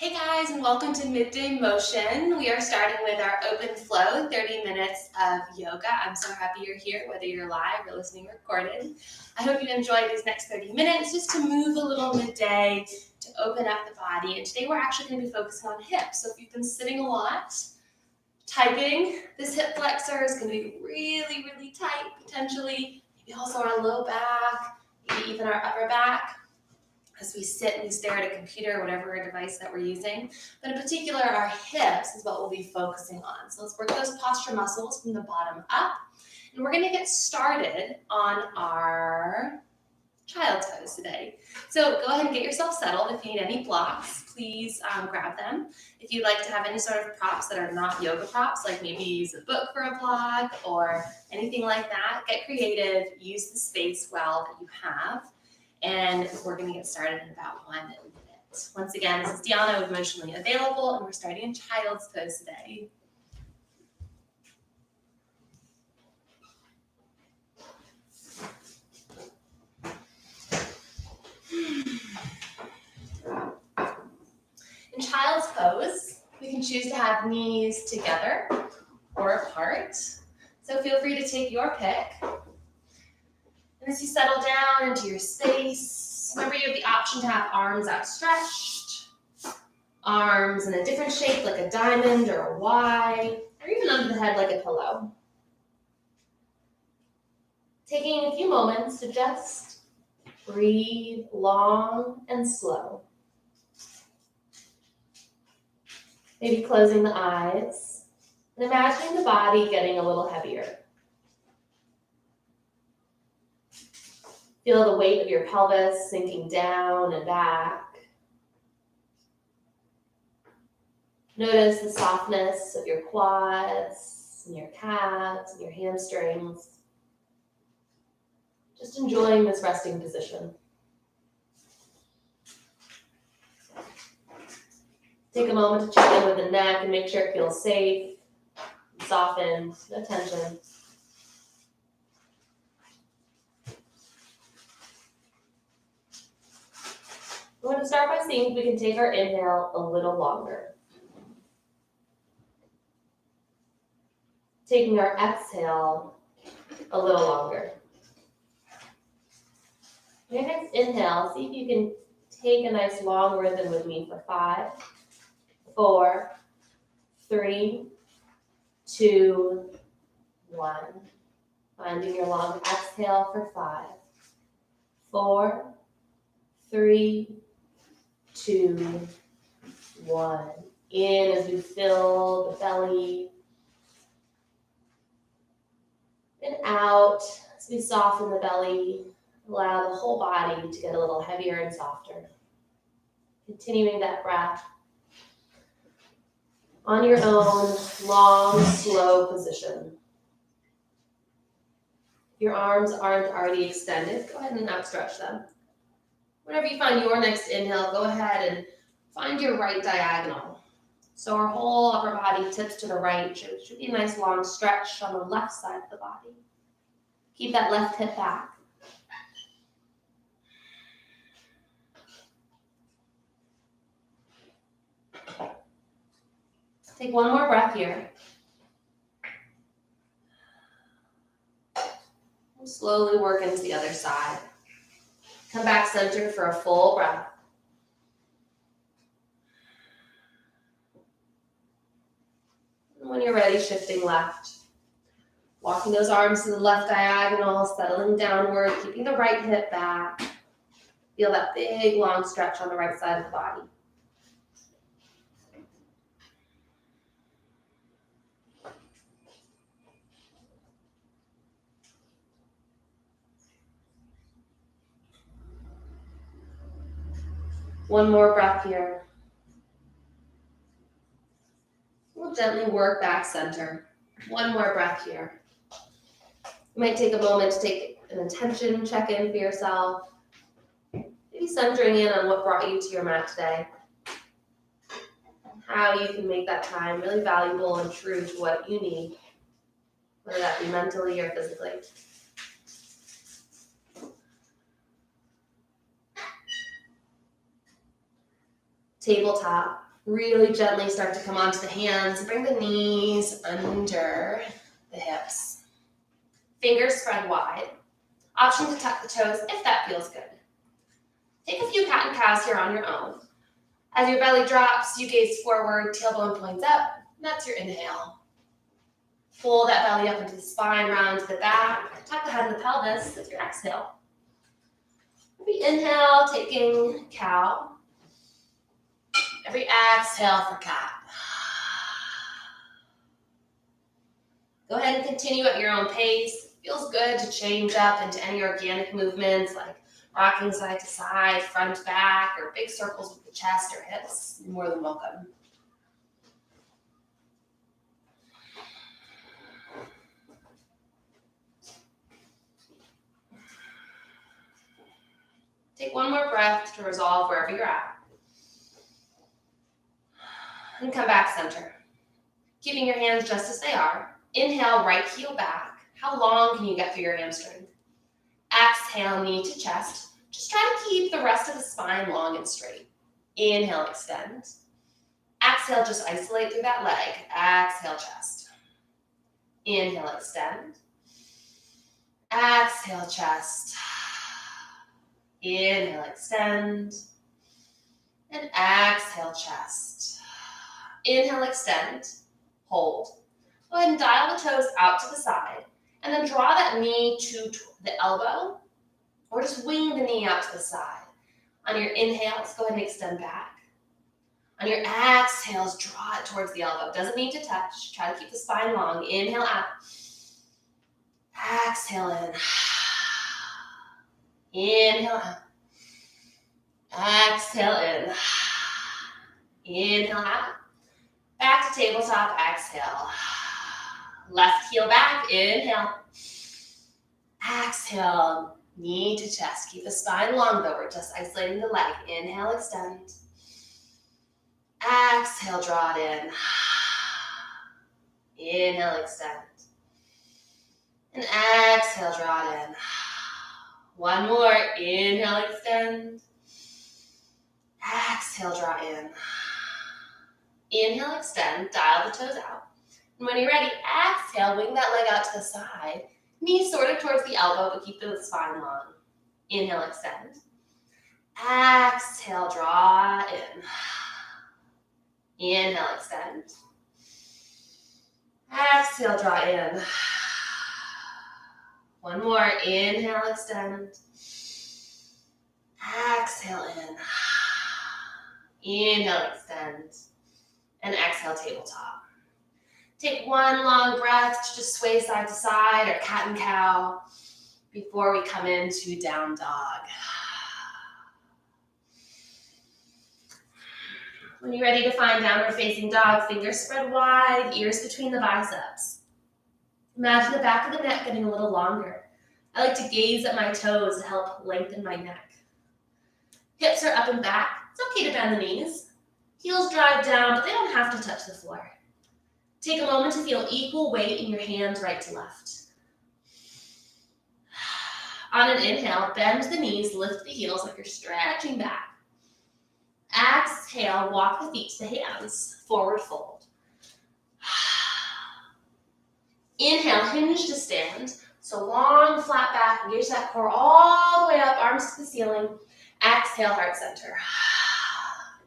Hey guys, and welcome to Midday Motion. We are starting with our open flow, 30 minutes of yoga. I'm so happy you're here, whether you're live or listening recorded. I hope you enjoy these next 30 minutes just to move a little midday, to open up the body. And today we're actually going to be focusing on hips. So if you've been sitting a lot, typing, this hip flexor is going to be really, really tight, potentially. Maybe also our low back, maybe even our upper back, as we sit and we stare at a computer, whatever device that we're using. But in particular, our hips is what we'll be focusing on. So let's work those posture muscles from the bottom up. And we're going to get started on our child's pose today. So go ahead and get yourself settled. If you need any blocks, please grab them. If you'd like to have any sort of props that are not yoga props, like maybe use a book for a block or anything like that, get creative, use the space well that you have. And we're going to get started in about 1 minute. Once again, this is Deanna with Motionally Available, and we're starting in child's pose today. In child's pose, we can choose to have knees together or apart. So feel free to take your pick. And as you settle down into your space, remember you have the option to have arms outstretched, arms in a different shape like a diamond or a Y, or even under the head like a pillow. Taking a few moments to just breathe long and slow. Maybe closing the eyes and imagining the body getting a little heavier. Feel the weight of your pelvis sinking down and back. Notice the softness of your quads and your calves and your hamstrings. Just enjoying this resting position. Take a moment to check in with the neck and make sure it feels safe, softened, no tension. We're going to start by seeing if we can take our inhale a little longer. Taking our exhale a little longer. Your next inhale, see if you can take a nice long rhythm with me for 5, 4, 3, 2, 1. Finding your long exhale for 5, 4, 3, 2, 1. In as we fill the belly. And out as we soften the belly. Allow the whole body to get a little heavier and softer. Continuing that breath on your own long, slow position. If your arms aren't already extended, go ahead and outstretch them. Whenever you find your next inhale, go ahead and find your right diagonal. So our whole upper body tips to the right. It should be a nice long stretch on the left side of the body. Keep that left hip back. Take one more breath here. And slowly work into the other side. Come back center for a full breath. And when you're ready, shifting left. Walking those arms to the left diagonal, settling downward, keeping the right hip back. Feel that big, long stretch on the right side of the body. One more breath here. We'll gently work back center. One more breath here. You might take a moment to take an attention check-in for yourself. Maybe centering in on what brought you to your mat today. How you can make that time really valuable and true to what you need, whether that be mentally or physically. Tabletop. Really gently start to come onto the hands. Bring the knees under the hips. Fingers spread wide. Option to tuck the toes if that feels good. Take a few cat and cows here on your own. As your belly drops, you gaze forward, tailbone points up. That's your inhale. Pull that belly up into the spine, round to the back. Tuck the head in the pelvis. That's your exhale. Every inhale, taking cow. Every exhale for cat. Go ahead and continue at your own pace. It feels good to change up into any organic movements like rocking side to side, front, back, or big circles with the chest or hips. You're more than welcome. Take one more breath to resolve wherever you're at. And come back center. Keeping your hands just as they are. Inhale, right heel back. How long can you get through your hamstring? Exhale, knee to chest. Just try to keep the rest of the spine long and straight. Inhale, extend. Exhale, just isolate through that leg. Exhale, chest. Inhale, extend. Exhale, chest. Inhale, extend. And exhale, chest. Inhale, extend. Hold. Go ahead and dial the toes out to the side. And then draw that knee to the elbow. Or just wing the knee out to the side. On your inhales, go ahead and extend back. On your exhales, draw it towards the elbow. Doesn't need to touch. Try to keep the spine long. Inhale out. Exhale in. Inhale out. Exhale in. Inhale out. Back to tabletop. Exhale. Left heel back. Inhale. Exhale. Knee to chest. Keep the spine long though. We're just isolating the leg. Inhale, extend. Exhale, draw it in. Inhale, extend. And exhale, draw it in. One more. Inhale, extend. Exhale, draw in. Inhale, extend. Dial the toes out. And when you're ready, exhale, wing that leg out to the side. Knees sort of towards the elbow, but keep the spine long. Inhale, extend. Exhale, draw in. Inhale, extend. Exhale, draw in. One more. Inhale, extend. Exhale in. Inhale, extend. And exhale, tabletop. Take one long breath to just sway side to side or cat and cow before we come into down dog. When you're ready to find downward facing dog, fingers spread wide, ears between the biceps. Imagine the back of the neck getting a little longer. I like to gaze at my toes to help lengthen my neck. Hips are up and back. It's okay to bend the knees. Heels drive down, but they don't have to touch the floor. Take a moment to feel equal weight in your hands right to left. On an inhale, bend the knees, lift the heels like you're stretching back. Exhale, walk the feet to the hands, forward fold. Inhale, hinge to stand. So long, flat back, engage that core all the way up, arms to the ceiling. Exhale, heart center.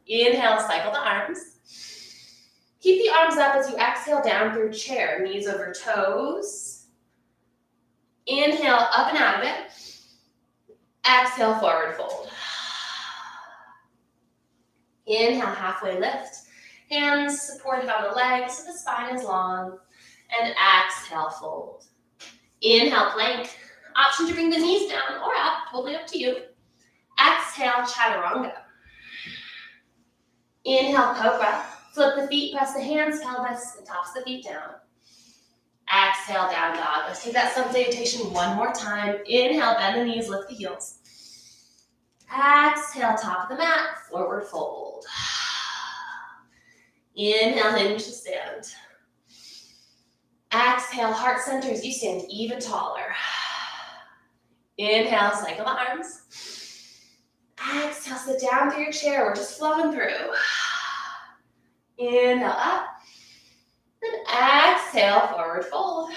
Inhale, cycle the arms. Keep the arms up as you exhale down through chair, knees over toes. Inhale, up and out of it. Exhale, forward fold. Inhale, halfway lift. Hands supported on the legs so the spine is long. And exhale, fold. Inhale, plank. Option to bring the knees down or up, totally up to you. Exhale, chaturanga. Inhale, cobra. Flip the feet, press the hands, pelvis, and tops the feet down. Exhale, down dog. Let's take that salutation one more time. Inhale, bend the knees, lift the heels. Exhale, top of the mat, forward fold. Inhale, hinge to stand. Exhale, heart center as you stand even taller. Inhale, cycle the arms. Exhale, sit down through your chair. We're just flowing through. Inhale up. Then exhale, forward fold.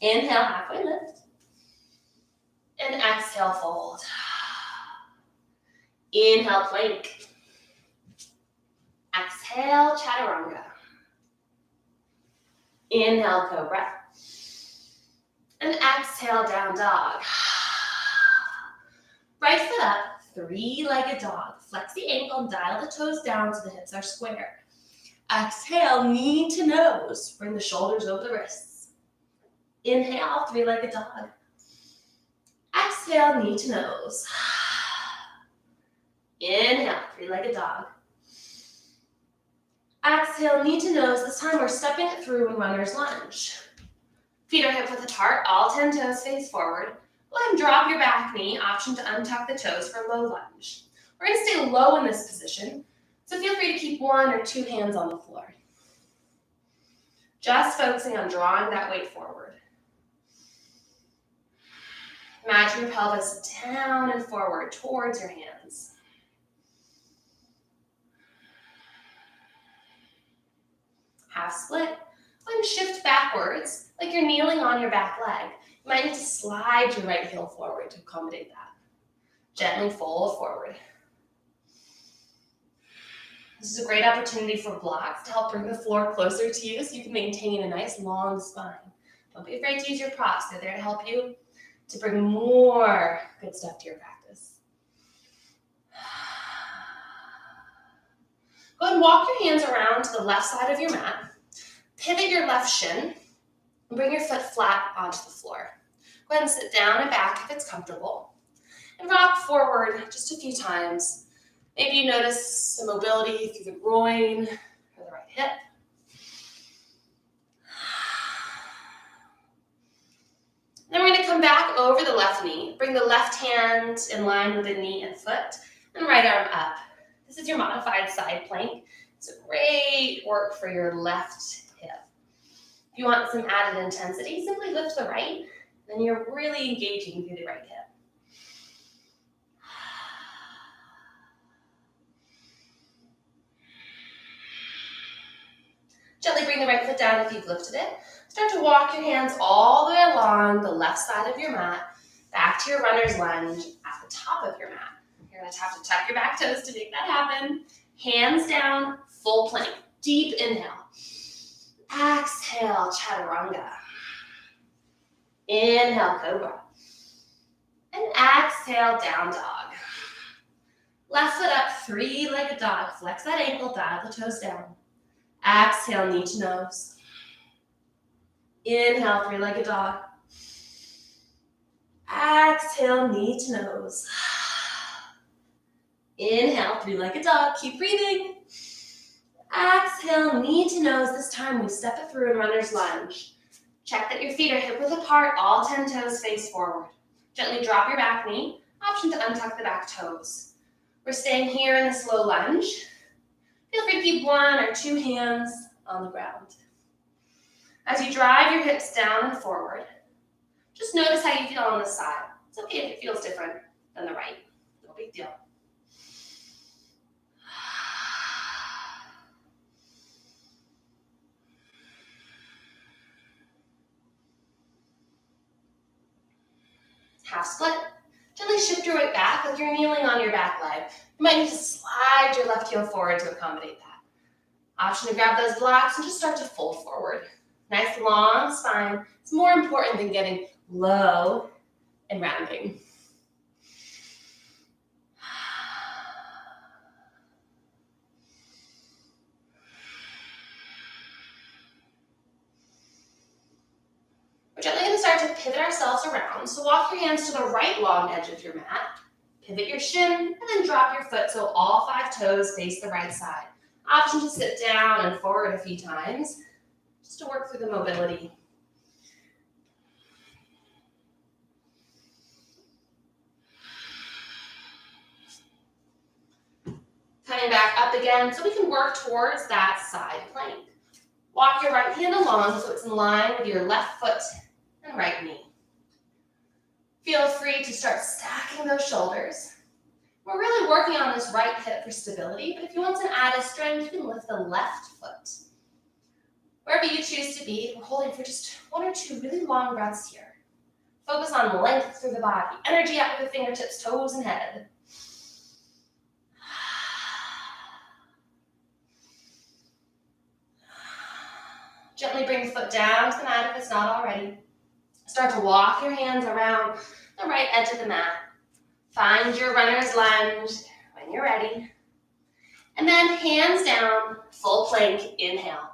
Inhale, halfway lift. And exhale, fold. Inhale, plank. Exhale, chaturanga. Inhale, cobra. And exhale, down dog. Right foot up, three-legged dog. Flex the ankle and dial the toes down so the hips are square. Exhale, knee to nose. Bring the shoulders over the wrists. Inhale, three-legged dog. Exhale, knee to nose. Inhale, three-legged dog. Exhale, knee to nose. This time we're stepping it through in runner's lunge. Feet are hip width apart, all 10 toes face forward. Go ahead and drop your back knee, option to untuck the toes for low lunge. We're gonna stay low in this position, so feel free to keep one or two hands on the floor. Just focusing on drawing that weight forward. Imagine your pelvis down and forward towards your hands. Half split. Go ahead and shift backwards like you're kneeling on your back leg. You might need to slide your right heel forward to accommodate that. Gently fold forward. This is a great opportunity for blocks to help bring the floor closer to you so you can maintain a nice long spine. Don't be afraid to use your props. They're there to help you to bring more good stuff to your practice. Go ahead and walk your hands around to the left side of your mat. Pivot your left shin and bring your foot flat onto the floor. Go ahead and sit down and back if it's comfortable. And rock forward just a few times. Maybe you notice some mobility through the groin or the right hip. Then we're going to come back over the left knee. Bring the left hand in line with the knee and foot, and right arm up. This is your modified side plank. It's a great work for your left hip. If you want some added intensity, simply lift the right, then you're really engaging through the right hip. Gently bring the right foot down if you've lifted it. Start to walk your hands all the way along the left side of your mat, back to your runner's lunge at the top of your mat. You're going to have to tuck your back toes to make that happen. Hands down, full plank. Deep inhale. Exhale, chaturanga. Inhale, cobra. And exhale, down dog. Left foot up, three-legged dog. Flex that ankle, dial the toes down. Exhale, knee to nose. Inhale, three-legged dog. Exhale, knee to nose. Inhale, three-legged dog. Keep breathing. Exhale, knee to nose. This time we step it through in runner's lunge. Check that your feet are hip width apart, all 10 toes face forward. Gently drop your back knee. Option to untuck the back toes. We're staying here in this low lunge. Feel free to keep one or two hands on the ground. As you drive your hips down and forward, just notice how you feel on this side. It's okay if it feels different than the right. No big deal. Half split. Gently shift your weight back like you're kneeling on your back leg. You might need to slide your left heel forward to accommodate that. Option to grab those blocks and just start to fold forward. Nice long spine. It's more important than getting low and rounding. We're gently going to start to pivot ourselves around. So walk your hands to the right long edge of your mat. Pivot your shin and then drop your foot so all 5 toes face the right side. Option to sit down and forward a few times just to work through the mobility. Coming back up again so we can work towards that side plank. Walk your right hand along so it's in line with your left foot and right knee. Feel free to start stacking those shoulders. We're really working on this right hip for stability, but if you want some added strength, you can lift the left foot. Wherever you choose to be, we're holding for just 1 or 2 really long breaths here. Focus on length through the body, energy up with the fingertips, toes, and head. Gently bring the foot down to the mat if it's not already. Start to walk your hands around the right edge of the mat. Find your runner's lunge when you're ready. And then hands down, full plank, inhale.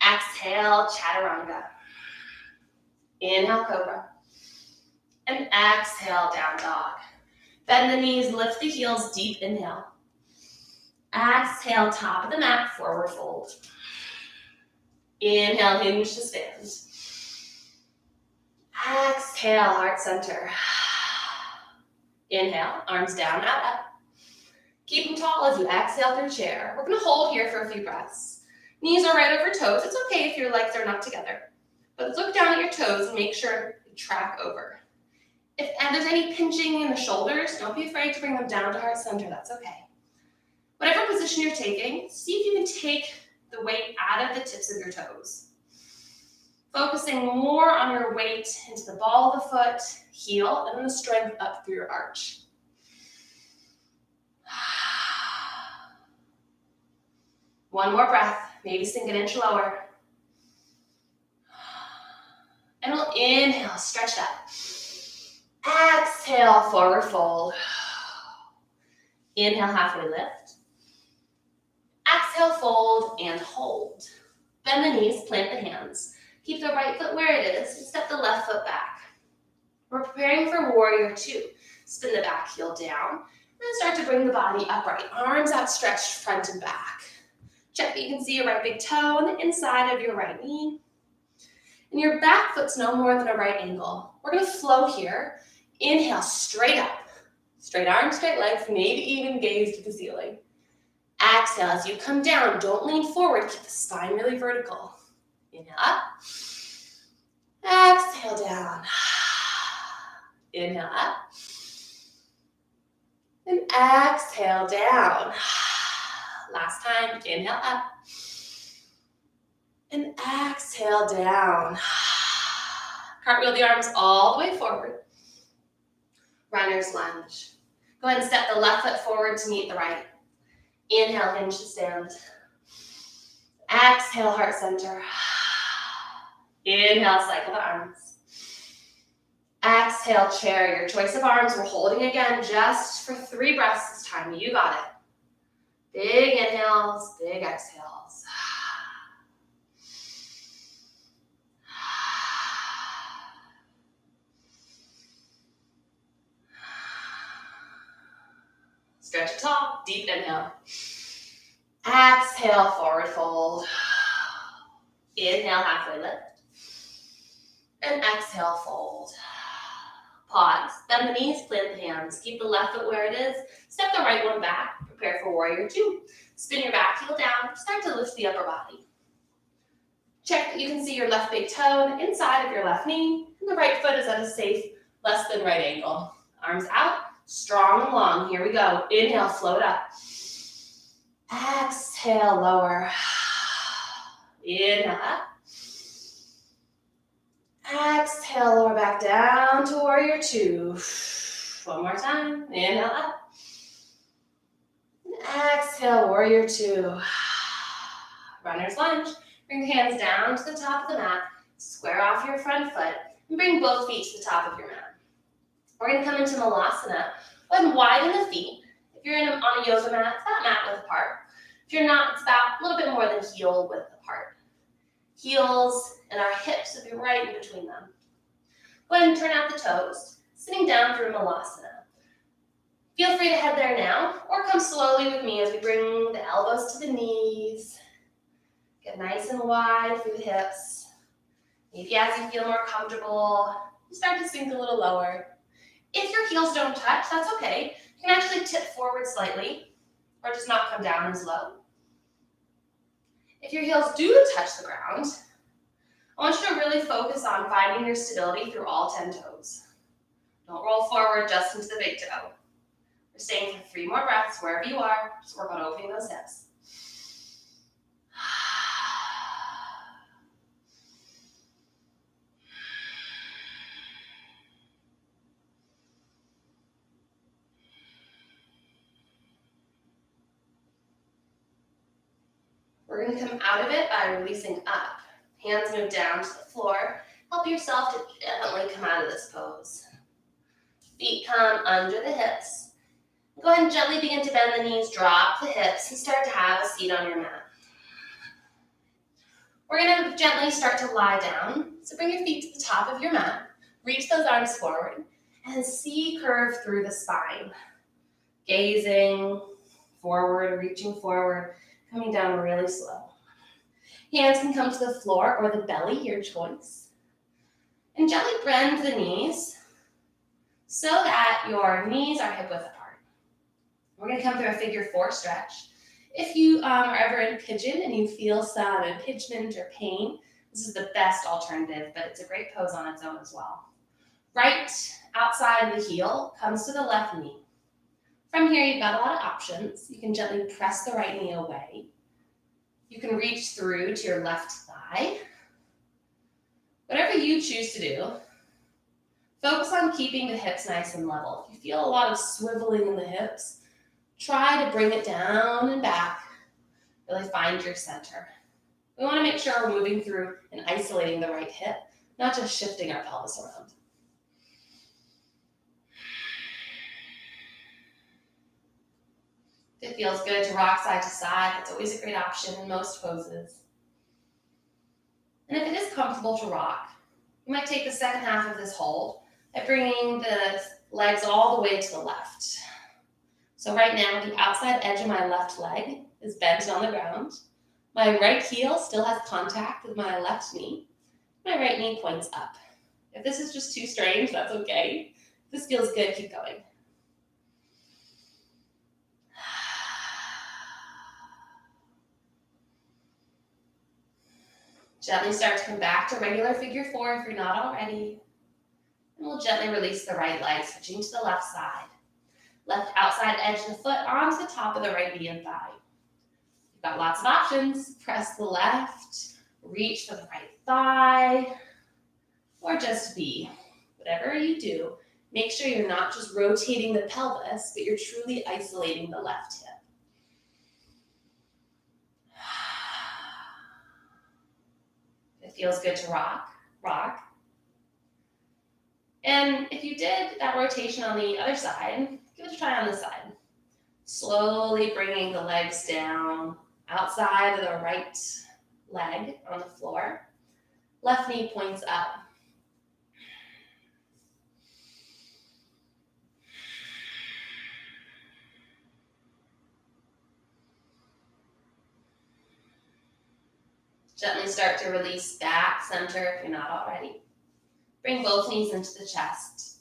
Exhale, chaturanga. Inhale, cobra. And exhale, down dog. Bend the knees, lift the heels, deep inhale. Exhale, top of the mat, forward fold. Inhale, hinge to stand. Exhale, heart center. Inhale, arms down, out, up. Keep them tall as you exhale through chair. We're going to hold here for a few breaths. Knees are right over toes. It's okay if your legs are not together. But look down at your toes and make sure you track over. If there's any pinching in the shoulders, don't be afraid to bring them down to heart center. That's okay. Whatever position you're taking, see if you can take the weight out of the tips of your toes. Focusing more on your weight into the ball of the foot, heel, and then the strength up through your arch. One more breath, maybe sink an inch lower. And we'll inhale, stretch up. Exhale, forward fold. Inhale, halfway lift. Exhale, fold and hold. Bend the knees, plant the hands. Keep the right foot where it is and step the left foot back. We're preparing for warrior 2. Spin the back heel down and then start to bring the body upright. Arms outstretched front and back. Check that you can see your right big toe on the inside of your right knee. And your back foot's no more than a right angle. We're going to flow here. Inhale, straight up. Straight arms, straight legs, maybe even gaze to the ceiling. Exhale, as you come down, don't lean forward. Keep the spine really vertical. Inhale up. Exhale down. Inhale up. And exhale down. Last time, inhale up. And exhale down. Cartwheel the arms all the way forward. Runner's lunge. Go ahead and step the left foot forward to meet the right. Inhale, hinge to stand. Exhale, heart center. Inhale, cycle the arms. Exhale, chair. Your choice of arms. We're holding again just for 3 breaths this time. You got it. Big inhales, big exhales. Stretch it tall, deep inhale. Exhale, forward fold. Inhale, halfway lift. And exhale, fold. Pause, bend the knees, plant the hands. Keep the left foot where it is. Step the right one back. Prepare for warrior 2. Spin your back heel down. Start to lift the upper body. Check that you can see your left big toe on the inside of your left knee. And the right foot is at a safe, less than right angle. Arms out, strong and long. Here we go. Inhale, float up. Exhale, lower. Inhale up. Exhale, lower back down to warrior 2. One more time. Inhale up. Exhale, warrior 2. Runner's lunge. Bring the hands down to the top of the mat. Square off your front foot. And bring both feet to the top of your mat. We're going to come into Malasana. Go ahead and widen the feet. If you're on a yoga mat, it's about mat width apart. If you're not, it's about a little bit more than heel width apart. Heels and our hips will be right in between them. Go ahead and turn out the toes, sitting down through Malasana. Feel free to head there now, or come slowly with me as we bring the elbows to the knees. Get nice and wide through the hips. Maybe as you feel more comfortable, you start to sink a little lower. If your heels don't touch, that's okay. You can actually tip forward slightly, or just not come down as low. If your heels do touch the ground, I want you to really focus on finding your stability through all 10 toes. Don't roll forward just into the big toe. We're staying for 3 more breaths wherever you are. Just work on opening those hips. We're going to come out of it by releasing up. Hands move down to the floor. Help yourself to gently come out of this pose. Feet come under the hips. Go ahead and gently begin to bend the knees, drop the hips, and start to have a seat on your mat. We're going to gently start to lie down. So bring your feet to the top of your mat. Reach those arms forward and C curve through the spine. Gazing forward, reaching forward, coming down really slow. Hands can come to the floor or the belly, your choice. And gently bend the knees so that your knees are hip width apart. We're going to come through a figure 4 stretch. If you are ever in pigeon and you feel some impingement or pain, this is the best alternative, but it's a great pose on its own as well. Right outside the heel comes to the left knee. From here, you've got a lot of options. You can gently press the right knee away. You can reach through to your left thigh. Whatever you choose to do, focus on keeping the hips nice and level. If you feel a lot of swiveling in the hips, try to bring it down and back. Really find your center. We want to make sure we're moving through and isolating the right hip, not just shifting our pelvis around. If it feels good to rock side to side, that's always a great option in most poses. And if it is comfortable to rock, you might take the second half of this hold by bringing the legs all the way to the left. So right now, the outside edge of my left leg is bent on the ground. My right heel still has contact with my left knee. My right knee points up. If this is just too strange, that's okay. If this feels good, keep going. Gently start to come back to regular figure 4 if you're not already. And we'll gently release the right leg, switching to the left side. Left outside edge of the foot onto the top of the right knee and thigh. You've got lots of options. Press the left, reach for the right thigh, or just be. Whatever you do, make sure you're not just rotating the pelvis, but you're truly isolating the left hip. If it feels good to rock, rock. And if you did that rotation on the other side, give it a try on this side. Slowly bringing the legs down, outside of the right leg on the floor. Left knee points up. Gently start to release back, center if you're not already. Bring both knees into the chest.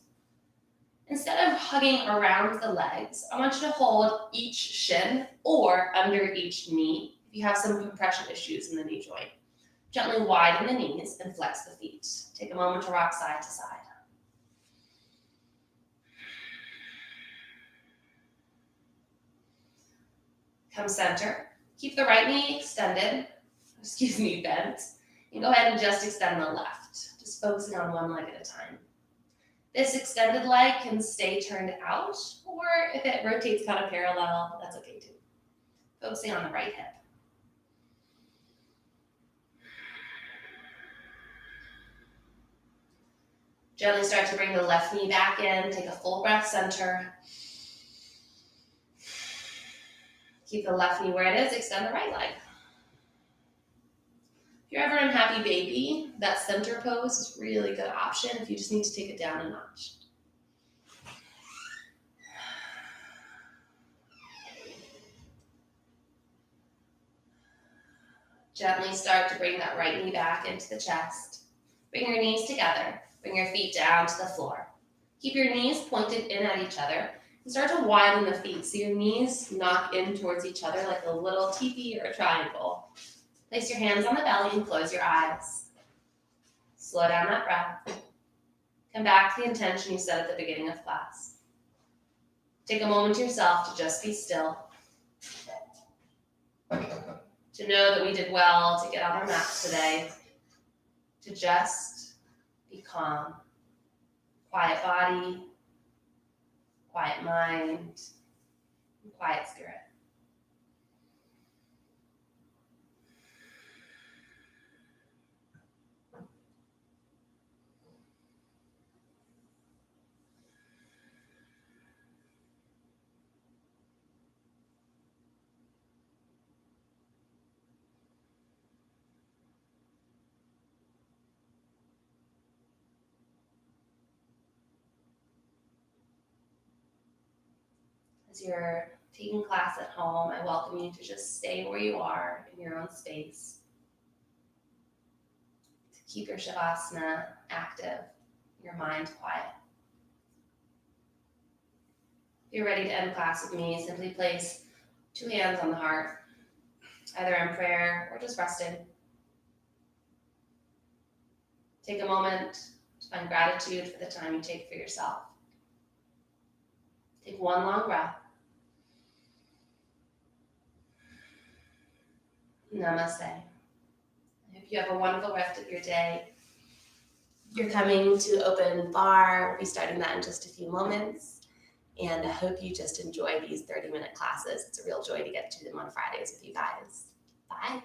Instead of hugging around the legs, I want you to hold each shin or under each knee if you have some compression issues in the knee joint. Gently widen the knees and flex the feet. Take a moment to rock side to side. Come center. Keep the right knee extended, bent. And go ahead and just extend the left, just focusing on one leg at a time. This extended leg can stay turned out, or if it rotates kind of parallel, that's okay too. Focusing on the right hip. Gently start to bring the left knee back in. Take a full breath center. Keep the left knee where it is. Extend the right leg. If you're ever an unhappy baby, that center pose is a really good option if you just need to take it down a notch. Gently start to bring that right knee back into the chest. Bring your knees together. Bring your feet down to the floor. Keep your knees pointed in at each other. And start to widen the feet so your knees knock in towards each other like a little teepee or a triangle. Place your hands on the belly and close your eyes. Slow down that breath. Come back to the intention you set at the beginning of class. Take a moment to yourself to just be still. To know that we did well to get on our mats today. To just be calm. Quiet body, quiet mind, and quiet spirit. As you're taking class at home, I welcome you to just stay where you are in your own space. To keep your Shavasana active, your mind quiet. If you're ready to end class with me, simply place 2 hands on the heart, either in prayer or just resting. Take a moment to find gratitude for the time you take for yourself. Take one long breath. Namaste. I hope you have a wonderful rest of your day. If you're coming to open bar, we'll be starting that in just a few moments. And I hope you just enjoy these 30-minute classes. It's a real joy to get to them on Fridays with you guys. Bye.